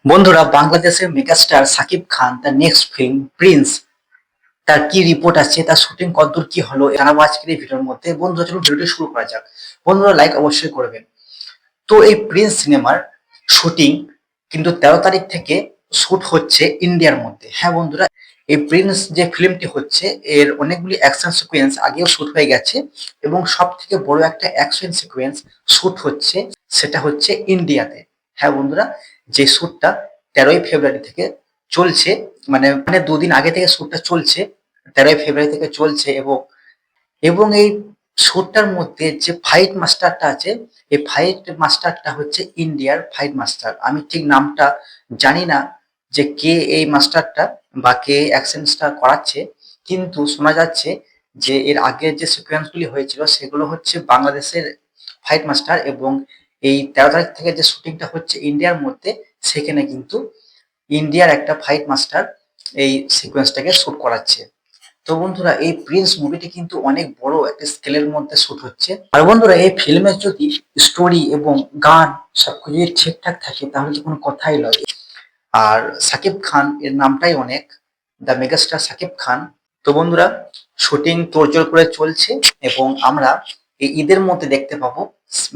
বন্ধুরা, বাংলাদেশের মেগাস্টার সাকিব খান তার নেক্সট ফিল্ম প্রিন্স তার কি রিপোর্ট আছে, তার শুটিং কতদূর কি হলো জানাবো আজকের এই ভিডিওর মধ্যে। বন্ধুরা, চলুন ভিডিওটি শুরু করা যাক। বন্ধুরা, লাইক অবশ্যই করবেন। তো এই প্রিন্স সিনেমার শুটিং কিন্তু 13 তারিখ থেকে শুট হচ্ছে ইন্ডিয়ার মধ্যে। হ্যাঁ বন্ধুরা, এই প্রিন্স যে ফিল্মটি হচ্ছে এর অনেকগুলি অ্যাকশন সিকোয়েন্স আগেও শুট হয়ে গেছে এবং সব থেকে বড় একটা অ্যাকশন সিকোয়েন্স শুট হচ্ছে, সেটা হচ্ছে ইন্ডিয়াতে। হ্যাঁ বন্ধুরা, যে শুটটা 13ই ফেব্রুয়ারি থেকে চলছে, মানে দুদিন আগে থেকে শুটটা চলছে, 13ই ফেব্রুয়ারি থেকে চলছে। এবং এবং এই শোটার মধ্যে যে ফাইট মাস্টারটা আছে, এই ফাইট মাস্টারটা হচ্ছে ইন্ডিয়ার ফাইট মাস্টার। আমি ঠিক নামটা জানি না যে কে এই মাস্টারটা বা কে অ্যাকশনটা করাচ্ছে, কিন্তু শোনা যাচ্ছে যে এর আগের যে সিকোয়েন্সগুলি হয়েছিল সেগুলো হচ্ছে বাংলাদেশের ফাইট মাস্টার, এবং এই 13 তারিখ থেকে যে শুটিংটা হচ্ছে ইন্ডিয়ার মধ্যে, সেখানে কিন্তু ইন্ডিয়ার একটা ফাইট মাস্টার এই সিকোয়েন্সটাকে শুট করাচ্ছে। তো বন্ধুরা, এই প্রিন্স মুভিটি কিন্তু অনেক বড় একটা স্কেলের মধ্যে শুট হচ্ছে। আর বন্ধুরা, এই ফিল্মের যদি স্টোরি এবং গান সবকিছু যদি ঠিকঠাক থাকে তাহলে তো কোনো কথাই নয়। আর সাকিব খান এর নামটাই অনেক, দ্য মেগাস্টার সাকিব খান। তো বন্ধুরা, শুটিং তোড়জোড় করে চলছে এবং আমরা এই ঈদের মধ্যে দেখতে পাবো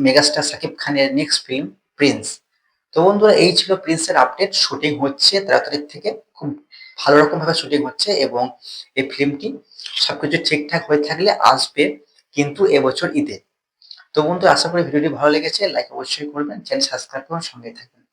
মেগাস্টার সাকিব খানের নেক্সট ফিল্ম প্রিন্স। তো বন্ধুরা, এই ছিল প্রিন্সের আপডেট। শুটিং হচ্ছে 13 তারিখ থেকে, খুব ভালো রকম ভাবে শুটিং হচ্ছে এবং এই ফিল্মটি সবকিছু ঠিকঠাক হয়ে থাকলে আসবে কিন্তু এবছর ঈদে। তো বন্ধু, আশা করি ভিডিওটি ভালো লেগেছে। লাইক অবশ্যই করবেন, চ্যানেল সাবস্ক্রাইব করুন, সঙ্গে থাকবেন।